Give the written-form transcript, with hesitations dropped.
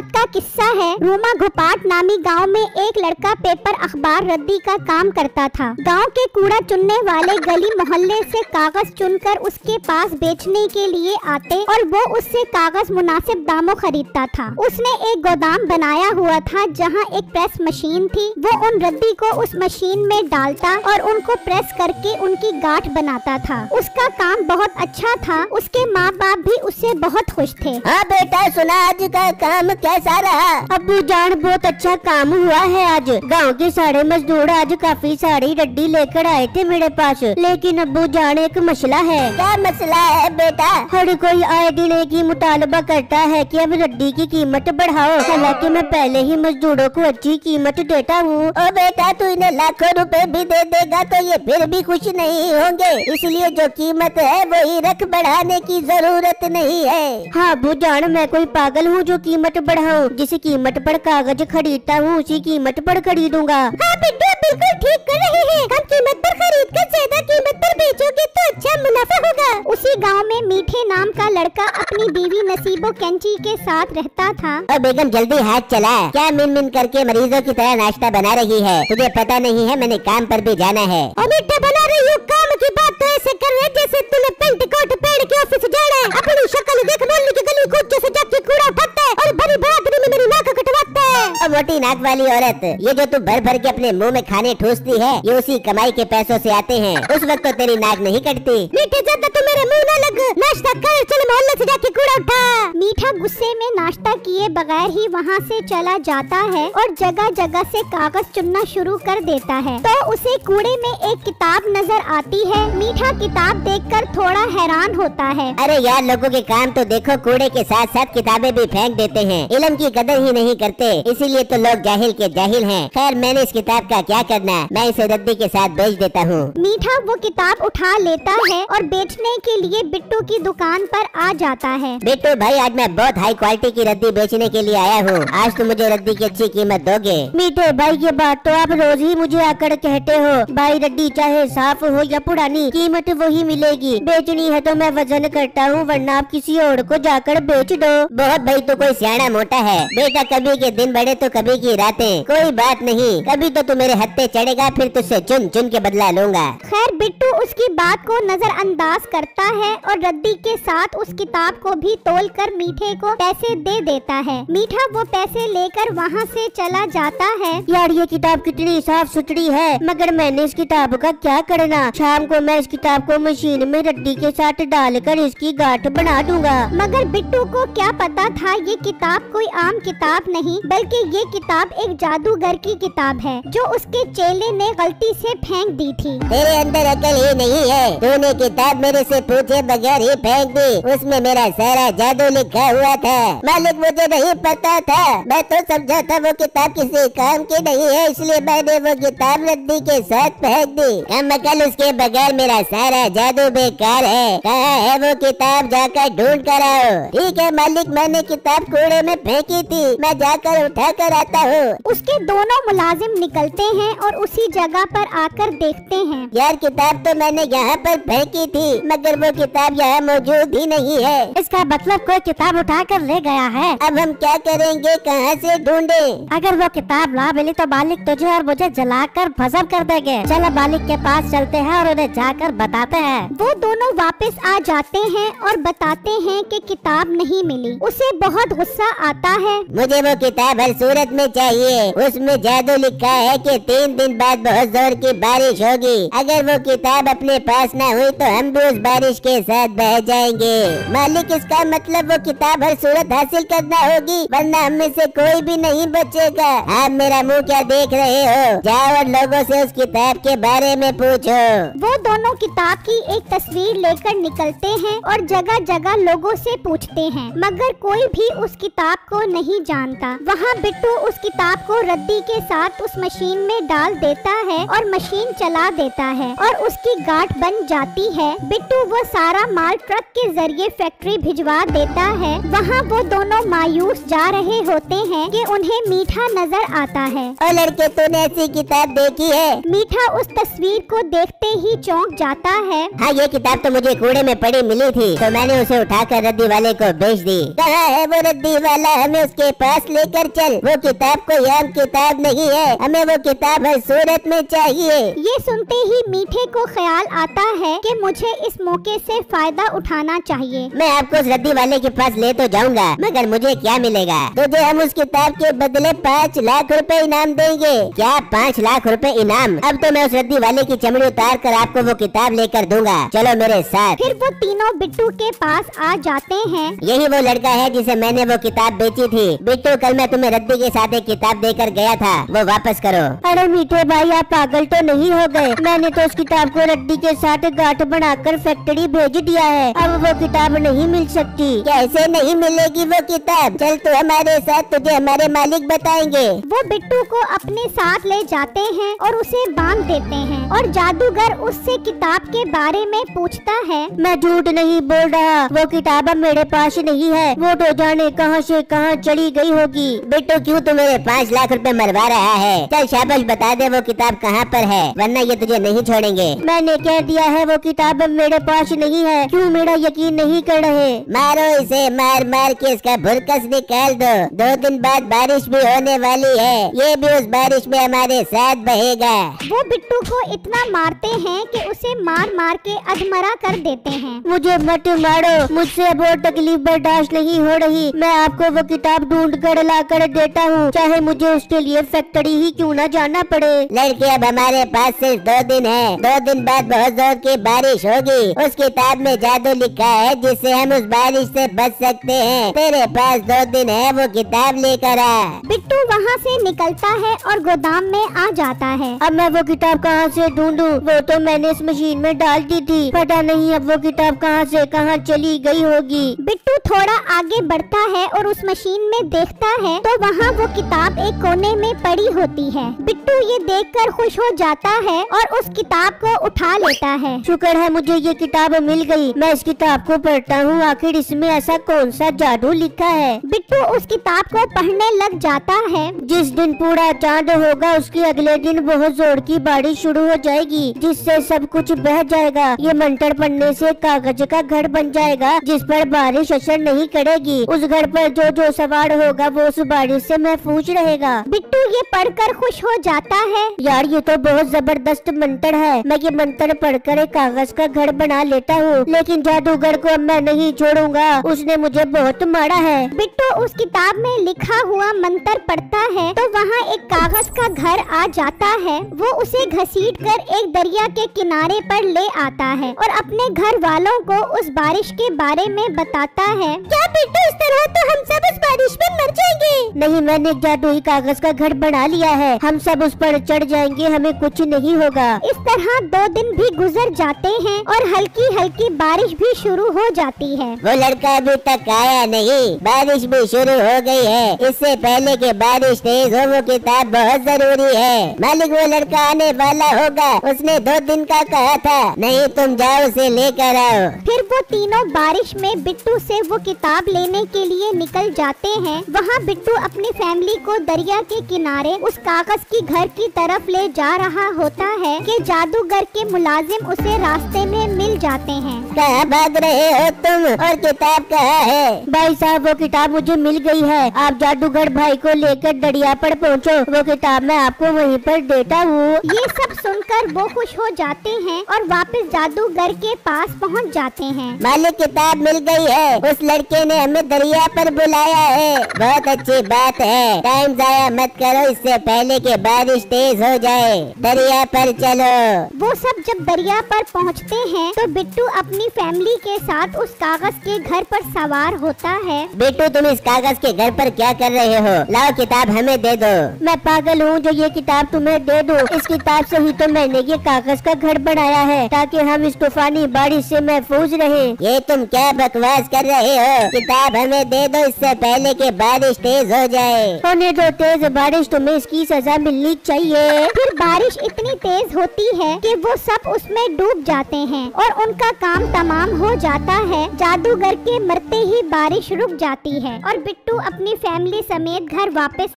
रात का किस्सा है। रूमा घुपाट नामी गांव में एक लड़का पेपर अखबार रद्दी का काम करता था। गांव के कूड़ा चुनने वाले गली मोहल्ले से कागज चुनकर उसके पास बेचने के लिए आते और वो उससे कागज मुनासिब दामों खरीदता था। उसने एक गोदाम बनाया हुआ था जहां एक प्रेस मशीन थी। वो उन रद्दी को उस मशीन में डालता और उनको प्रेस करके उनकी गांठ बनाता था। उसका काम बहुत अच्छा था। उसके माँ बाप भी उससे बहुत खुश थे। हाँ बेटा, सुना आज का काम कैसा रहा? अब्बू जान बहुत अच्छा काम हुआ है। आज गांव के सारे मजदूर आज काफी सारी रद्दी लेकर आए थे मेरे पास। लेकिन अब्बू जान एक मसला है। क्या मसला है बेटा? हर कोई आए दिन एक ही मुतालबा करता है कि अब रद्दी की कीमत बढ़ाओ। हालांकि मैं पहले ही मजदूरों को अच्छी कीमत देता हूँ। ओ बेटा, तू इन्हें लाखों रुपए भी दे देगा तो ये फिर भी खुश नहीं होंगे। इसलिए जो कीमत है वही रख, बढ़ाने की जरूरत नहीं है। हाँ अब्बू जान, मैं कोई पागल हूँ जो कीमत बढ़ाऊं? जिस कीमत पर कागज खरीदता हूँ उसी कीमत पर खरीदूंगा। हाँ बिट्टू, बिल्कुल ठीक कर रहे हैं। कम कीमत पर खरीद कर ज्यादा कीमत पर बेचोगे तो अच्छा मुनाफा होगा। उसी गांव में मीठे नाम का लड़का अपनी बीवी नसीबो कैंची के साथ रहता था। ओ बेगम, जल्दी हाथ चला। क्या मिन मिन करके मरीजों की तरह नाश्ता बना रही है? तुझे पता नहीं है मैंने काम पर भी जाना है। मीठा बना रही हूँ, काम की बात तो ऐसे कर रहे जैसे तूने पेंट कोट पेड़ के ऑफिस जाना है। अपनी शक्ल देख, मोहल्ले की गली कूद जैसे जाके कूड़ा उठाता है और भरी बरादरी में मेरी नाक कटवाता है। ओ मोटी नाक वाली औरत, ये जो तू भर भर के अपने मुंह में खाने ठूसती है ये उसी कमाई के पैसों से आते हैं। उस वक्त तो तेरी नाक नहीं कटती। मीठे, ज्यादा तो मेरे मुंह न लग। नाश्ता कर, चल मोहल्ले से जाके कूड़ा उठा। मीठा गुस्से में नाश्ता किए बगैर ही वहाँ से चला जाता है और जगह जगह से कागज चुनना शुरू कर देता है। तो उसे कूड़े में एक किताब नजर आती है। मीठा किताब देखकर थोड़ा हैरान होता है। अरे यार, लोगों के काम तो देखो, कूड़े के साथ साथ किताबें भी फेंक देते हैं। इल्म की कदर ही नहीं करते, इसीलिए तो लोग जाहिल के जाहिल हैं। खैर, मैंने इस किताब का क्या करना, मैं इसे रद्दी के साथ बेच देता हूँ। मीठा वो किताब उठा लेता है और बेचने के लिए बिट्टू की दुकान पर आ जाता है। बिट्टू भाई, आज मैं बहुत हाई क्वालिटी की रद्दी बेचने के लिए आया हूँ। आज तुम मुझे रद्दी की अच्छी कीमत दोगे? मीठे भाई, ये बात तो आप रोज ही मुझे आकर कहते हो। भाई रद्दी चाहे साफ हो या पुरानी, कीमत वही मिलेगी। बेचनी है तो मैं वजन करता हूँ, वरना आप किसी और को जाकर बेच दो। बहुत भाई, तो कोई सियाना मोटा है बेटा। कभी के दिन बड़े तो कभी की रातें। कोई बात नहीं, कभी तो तू मेरे हत्थे चढ़ेगा, फिर तुझसे चुन चुन के बदला लूंगा। खैर, बिट्टू उसकी बात को नजरअंदाज करता है और रद्दी के साथ उस किताब को भी तोलकर मीठे को पैसे दे देता है। मीठा वो पैसे लेकर वहाँ से चला जाता है। यार, ये किताब कितनी साफ सुथरी है, मगर मैंने इस किताब का क्या करना? शाम को मैं इस किताब को मशीन में रद्दी के साथ डालकर इसकी गांठ बना दूंगा। मगर बिट्टू को क्या पता था ये किताब कोई आम किताब नहीं, बल्कि ये किताब एक जादूगर की किताब है जो उसके चेले ने गलती से फेंक दी थी। तेरे अंदर अकल ही नहीं है, तूने किताब मेरे से पूछे बगैर ही फेंक दी। उसमें मेरा सारा जादू लिखा हुआ था। मालिक, मुझे नहीं पता था। मैं तो समझा था वो किताब किसी काम की नहीं है, इसलिए मैंने वो किताब रद्दी के साथ फेंक दी। अकल, उसके बगैर मेरा सारा जादू बेकार है। कहाँ है वो किताब? जाकर ढूंढ कर आओ। ठीक है मालिक, मैंने किताब कूड़े में फेंकी थी, मैं जाकर उठा कर आता हूँ। उसके दोनों मुलाजिम निकलते हैं और उसी जगह पर आकर देखते हैं। यार, किताब तो मैंने यहाँ पर फेंकी थी, मगर वो किताब यहाँ मौजूद ही नहीं है। इसका मतलब कोई किताब उठा कर ले गया है। अब हम क्या करेंगे, कहाँ से ढूंढे? अगर वो किताब ना मिली तो मालिक तुझे और मुझे जलाकर भस्म कर देंगे। चलो मालिक के पास चलते हैं और उन्हें जाकर बताते हैं। वो दोनों वापस आ जाते हैं और बताते हैं कि किताब नहीं मिली। उसे बहुत गुस्सा आता है। मुझे वो किताब हर सूरत में चाहिए। उसमें जादू लिखा है कि 3 दिन बाद बहुत जोर की बारिश होगी। अगर वो किताब अपने पास न हुई तो हम भी उस बारिश के साथ बह जाएंगे। मालिक, इसका मतलब वो किताब हर सूरत हासिल करना होगी, वरना हम में से कोई भी नहीं बचेगा। आप मेरा मुंह क्या देख रहे हो? जाओ और लोगों से उस किताब के बारे में पूछो। वो दोनों किताब की एक तस्वीर लेकर निकलते हैं और जगह जगह लोगों से पूछते हैं, मगर कोई भी उस किताब को नहीं जानता। वहाँ बिट्टू बिट्टू उस किताब को रद्दी के साथ उस मशीन में डाल देता है और मशीन चला देता है और उसकी गांठ बन जाती है। बिट्टू वो सारा माल ट्रक के जरिए फैक्ट्री भिजवा देता है। वहाँ वो दोनों मायूस जा रहे होते हैं कि उन्हें मीठा नजर आता है। और लड़के, तूने ऐसी किताब देखी है? मीठा उस तस्वीर को देखते ही चौंक जाता है। हाँ, ये किताब तो मुझे कूड़े में पड़ी मिली थी, तो मैंने उसे उठाकर रद्दी वाले को बेच दी। कहाँ है वो रद्दी वाला? हमें उसके पास लेकर चल। वो किताब कोई आम किताब नहीं है, हमें वो किताब हर सूरत में चाहिए। ये सुनते ही मीठे को ख्याल आता है कि मुझे इस मौके से फायदा उठाना चाहिए। मैं आपको उस रद्दी वाले के पास ले तो जाऊंगा, मगर मुझे क्या मिलेगा? तुझे हम उस किताब के बदले 5 लाख रुपए इनाम देंगे। क्या 5 लाख रुपए इनाम? अब तो मैं उस रद्दी वाले की चमड़ी उतार कर आपको वो किताब लेकर दूंगा। चलो मेरे साथ। फिर वो तीनों बिट्टू के पास आ जाते हैं। यही वो लड़का है जिसे मैंने वो किताब बेची थी। बिट्टू, कल मैं तुम्हें रद्दी के साथ एक किताब देकर गया था, वो वापस करो। अरे मीठे भाई, आप पागल तो नहीं हो गए? मैंने तो उस किताब को रद्दी के साथ गांठ बनाकर फैक्ट्री भेज दिया है। अब वो किताब नहीं मिल सकती। कैसे नहीं मिलेगी वो किताब? चल तू हमारे साथ, तुझे हमारे मालिक बताएंगे। वो बिट्टू को अपने साथ ले जाते हैं और उसे बांध देते हैं और जादूगर उससे किताब के बारे में पूछता है। मैं झूठ नहीं बोल रहा, वो किताब अब मेरे पास नहीं है। वो तो जाने कहां से कहां चली गई होगी। बिट्टू, क्यों तू मेरे 5 लाख रुपए मरवा रहा है? चल शाबाश, बता दे वो किताब कहाँ पर है, वरना ये तुझे नहीं छोड़ेंगे। मैंने कह दिया है वो किताब अब मेरे पास नहीं है। क्यों मेरा यकीन नहीं कर रहे? मारो इसे, मार मार के इसका भुरकस निकाल दो। 2 दिन बाद बारिश भी होने वाली है, ये भी उस बारिश में हमारे साथ बहेगा। वो बिट्टू को इतना मारते हैं कि उसे मार मार के अधमरा कर देते हैं। मुझे मत मारो, मुझसे अब और तकलीफ बर्दाश्त नहीं हो रही। मैं आपको वो किताब ढूंढ कर ला कर देता हूँ, चाहे मुझे उसके लिए फैक्ट्री ही क्यों न जाना पड़े। लड़के, अब हमारे पास सिर्फ 2 दिन है। 2 दिन बाद बहुत जोर की बारिश होगी। उस किताब में जादू लिखा है जिससे हम उस बारिश से बच सकते हैं। तेरे पास 2 दिन है, वो किताब लेकर आ। बिट्टू वहाँ से निकलता है और गोदाम में आ जाता है। अब मैं वो किताब कहाँ से ढूंढूं? वो तो मैंने इस मशीन में डाल दी थी, पता नहीं अब वो किताब कहाँ से कहाँ चली गई होगी। बिट्टू थोड़ा आगे बढ़ता है और उस मशीन में देखता है तो वहाँ वो किताब एक कोने में पड़ी होती है। बिट्टू ये देखकर खुश हो जाता है और उस किताब को उठा लेता है। शुक्र है मुझे ये किताब मिल गई। मैं इस किताब को पढ़ता हूँ, आखिर इसमें ऐसा कौन सा जादू लिखा है। बिट्टू उस किताब को पढ़ने लग जाता है। जिस दिन पूरा चांद होगा उसके अगले दिन बहुत जोर की बारिश शुरू हो जाएगी, जिससे सब कुछ बह जाएगा। ये मंत्र पढ़ने से कागज का घर बन जाएगा जिस पर बारिश असर नहीं करेगी। उस घर पर जो जो सवार होगा वो उस बारिश से महफूज रहेगा। बिट्टू ये पढ़कर खुश हो जाता है। यार ये तो बहुत जबरदस्त मंत्र है। मैं ये मंत्र पढ़कर एक कागज का घर बना लेता हूँ, लेकिन जादूगर को अब मैं नहीं छोड़ूंगा, उसने मुझे बहुत मारा है। बिट्टू उस किताब में लिखा हुआ मंत्र पढ़ता है तो वहाँ एक कागज का घर आ जाता है। वो उसे घसीटकर एक दरिया के किनारे पर ले आता है और अपने घर वालों को उस बारिश के बारे में बताता है। क्या बिट्टू, इस तरह तो हम सब इस बारिश में मर जाएंगे? नहीं, मैंने एक जादुई कागज का घर बना लिया है, हम सब उस पर चढ़ जाएंगे, हमें कुछ नहीं होगा। इस तरह 2 दिन भी गुजर जाते हैं और हल्की हल्की बारिश भी शुरू हो जाती है। वो लड़का अभी तक आया नहीं, बारिश भी शुरू हो गई है। इससे पहले कि बारिश तेज हो, वो किताब बहुत जरूरी है। मालिक, वो लड़का आने वाला होगा, उसने 2 दिन का कहा था। नहीं, तुम जाओ उसे लेकर आओ। फिर वो तीनों बारिश में बिट्टू से वो किताब लेने के लिए निकल जाते हैं। वहाँ बिट्टू अपनी फैमिली को दरिया के किनारे उस कागज की घर की तरफ ले जा रहा होता है कि जादूगर के मुलाजिम उसे रास्ते में मिल जाते हैं। कहाँ भाग रहे हो तुम, और किताब कहाँ है? भाई साहब, वो किताब मुझे मिल गई है, आप जादूगर भाई को लेकर दरिया पर पहुँचो, वो किताब मैं आपको वहीं पर देता हूँ। ये सब सुनकर वो खुश हो जाते हैं और वापस जादूगर के पास पहुँच जाते हैं। मालिक, किताब मिल गई है, उस लड़के ने हमें दरिया पर बुलाया है। बहुत अच्छी बात है, टाइम जाया मत करो, इससे पहले कि बारिश तेज हो जाए। दरिया पर चलो। वो सब जब दरिया पर पहुँचते हैं तो बिट्टू अपनी फैमिली के साथ उस कागज के घर पर सवार होता है। बिट्टू, तुम इस कागज के घर पर क्या कर रहे हो? लाओ किताब हमें दे दो। मैं पागल हूँ जो ये किताब तुम्हें दे दूँ? इस किताब से ही तो मैंने ये कागज का घर बनाया है ताकि हम इस तूफानी बारिश से महफूज रहे। ये तुम क्या बकवास कर रहे हो? किताब हमें दे दो, इससे पहले कि बारिश तेज हो हो जाए। होने दो तेज बारिश, तुम्हें इसकी सजा मिलनी चाहिए। फिर बारिश इतनी तेज होती है कि वो सब उसमें डूब जाते हैं और उनका काम तमाम हो जाता है। जादूगर के मरते ही बारिश रुक जाती है और बिट्टू अपनी फैमिली समेत घर वापस